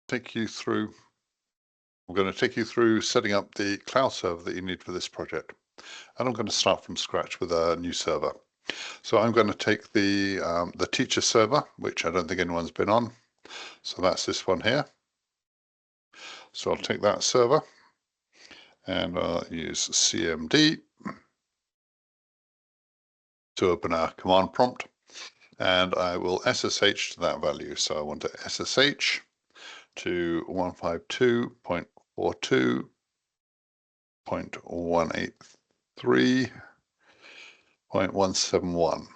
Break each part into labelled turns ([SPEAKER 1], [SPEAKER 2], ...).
[SPEAKER 1] take you through, I'm going to take you through setting up the cloud server that you need for this project. And I'm going to start from scratch with a new server. So I'm going to take the teacher server, which I don't think anyone's been on. So that's this one here. So I'll take that server and I'll use CMD to open our command prompt, and I will SSH to that value. So I want to SSH to 152.42.183.171.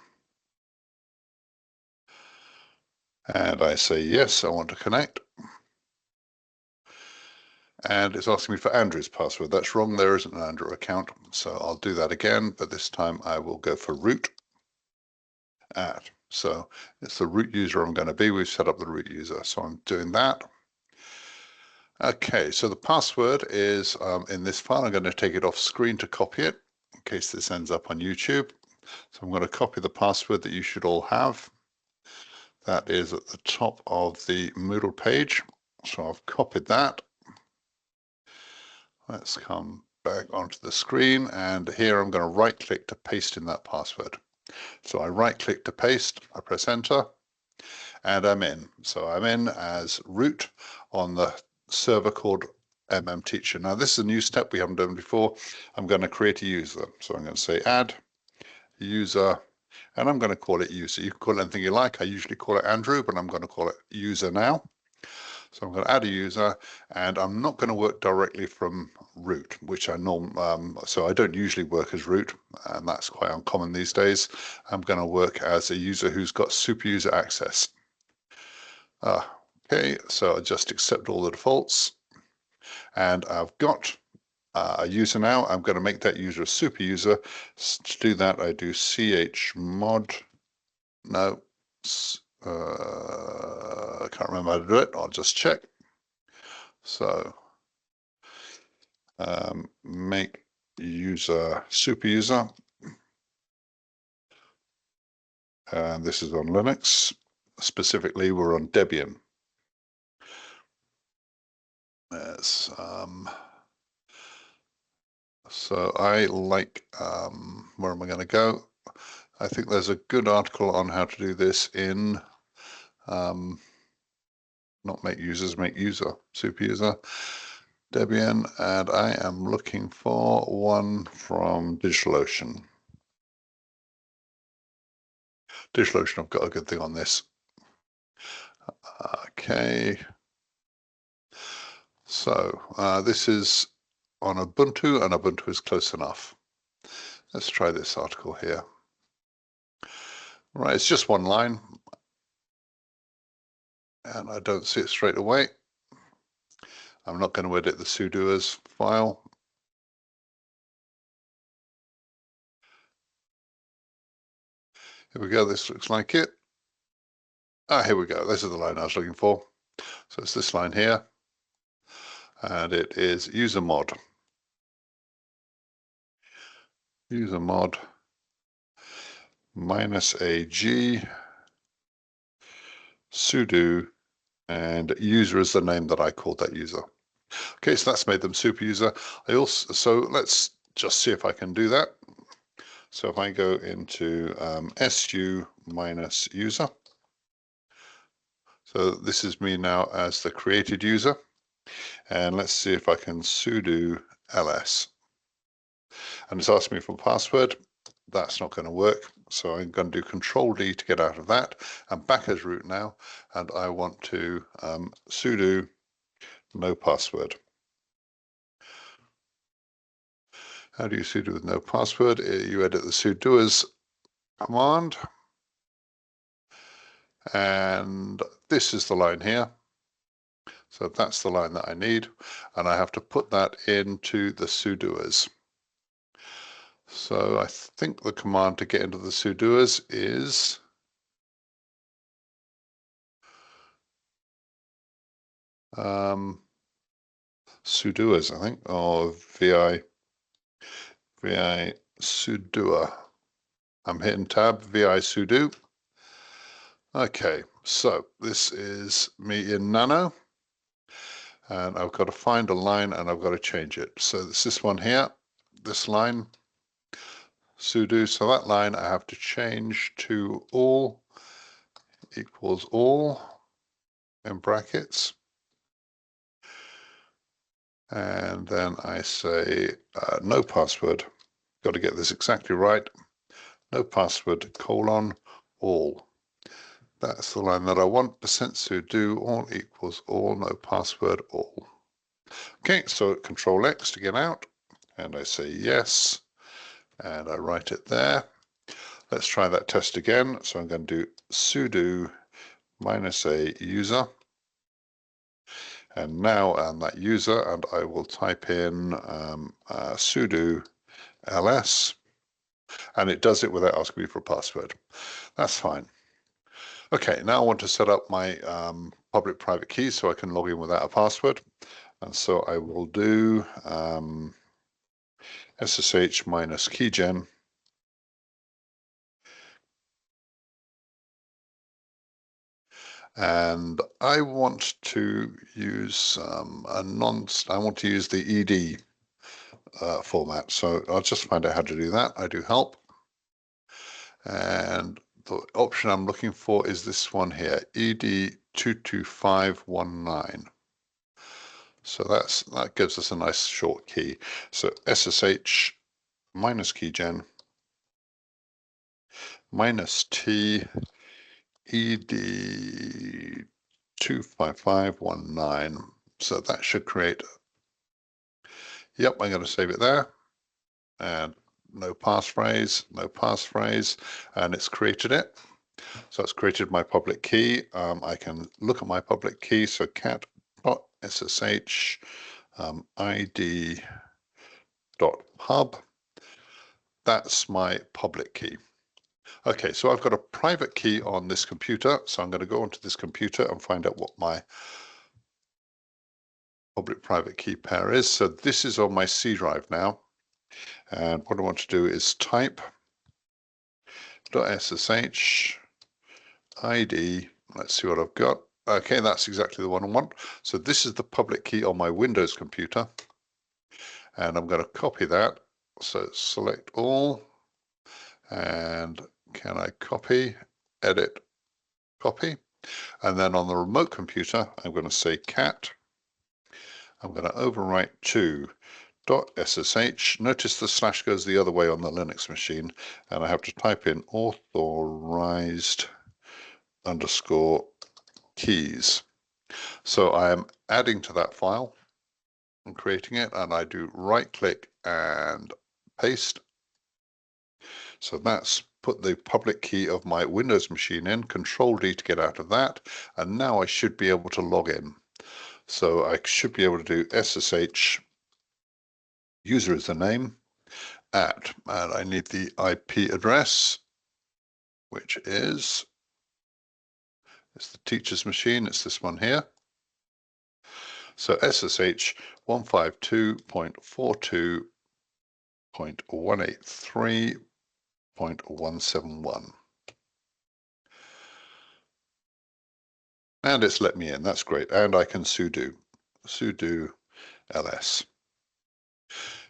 [SPEAKER 1] And I say yes, I want to connect. And it's asking me for Andrew's password. That's wrong, there isn't an Andrew account. So I'll do that again, but this time I will go for root at. So it's the root user I'm going to be. We've set up the root user, so I'm doing that. Okay, so the password is in this file. I'm going to take it off screen to copy it in case this ends up on YouTube. So I'm going to copy the password that you should all have. That is at the top of the Moodle page. So I've copied that. Let's come back onto the screen, and here I'm going to right click to paste in that password. So I right click to paste, I press enter, and I'm in. So I'm in as root on the server called MMTeacher. Now this is a new step we haven't done before. I'm going to create a user. So I'm going to say add user, and I'm going to call it user. You can call it anything you like. I usually call it Andrew, but I'm going to call it user now. So I'm going to add a user, and I'm not going to work directly from root, which I so I don't usually work as root, and that's quite uncommon these days. I'm going to work as a user who's got super user access. Okay, so I just accept all the defaults, and I've got a user now. I'm going to make that user a super user. To do that, I do chmod. No. I can't remember how to do it. I'll just check. So make user super user, and this is on Linux. Specifically, we're on Debian. Yes. So I like, where am I going to go? I think there's a good article on how to do this in not make users, make user, super user, Debian, and I am looking for one from DigitalOcean. DigitalOcean have got a good thing on this. Okay. So this is on Ubuntu, and Ubuntu is close enough. Let's try this article here. Right, it's just one line, and I don't see it straight away. I'm not going to edit the sudoers file. Here we go, this looks like it. Here we go, this is the line I was looking for. So it's this line here, and it is user mod. User mod -ag sudo, and user is the name that I called that user. Okay, so that's made them super user. So let's just see if I can do that. So if I go into su -user, so this is me now as the created user, and let's see if I can sudo ls. And it's asking me for a password. That's not going to work, so I'm going to do Control D to get out of that. I'm back as root now, and I want to sudo no password. How do you sudo with no password? You edit the sudoers command, and this is the line here. So that's the line that I need, and I have to put that into the sudoers. So I think the command to get into the sudoers is sudoers, I think, or vi sudoer. I'm hitting tab, vi sudo. Okay, so this is me in Nano. and I've got to find a line and I've got to change it. So it's this one here, this line, sudo. So that line I have to change to all equals all in brackets. And then I say no password. Got to get this exactly right. No password, colon, all. That's the line that I want. %sudo all equals all, no password, all. Okay, so Control X to get out, and I say yes, and I write it there. Let's try that test again. So I'm going to do sudo -a user, and now I'm that user, and I will type in sudo ls, and it does it without asking me for a password. That's fine. Okay, now I want to set up my public-private key so I can log in without a password. And so I will do SSH -keygen. And I want to use I want to use the ED format. So I'll just find out how to do that. I do help. And the option I'm looking for is this one here, ED22519. So that gives us a nice short key. So SSH -keygen -t ED25519. So that should create, yep, I'm going to save it there. And no passphrase, and it's created it. So it's created my public key. I can look at my public key. So cat.ssh id.pub. That's my public key. Okay, so I've got a private key on this computer. So I'm going to go onto this computer and find out what my public-private key pair is. So this is on my C drive now. And what I want to do is type .ssh id. Let's see what I've got. Okay, that's exactly the one I want. So this is the public key on my Windows computer. And I'm going to copy that. So select all. And can I copy, edit, copy? And then on the remote computer, I'm going to say cat. I'm going to overwrite to .ssh. Notice the slash goes the other way on the Linux machine, and I have to type in authorized _ keys. So I am adding to that file and creating it, and I do right click and paste. So that's put the public key of my Windows machine in, Control D to get out of that, and now I should be able to log in. So I should be able to do SSH, user is the name, and I need the IP address, which is, it's the teacher's machine, it's this one here. So SSH 152.42.183.171. And it's let me in, that's great. And I can sudo ls.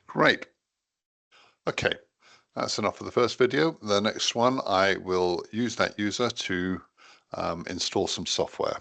[SPEAKER 1] Great. Okay, that's enough for the first video. The next one, I will use that user to install some software.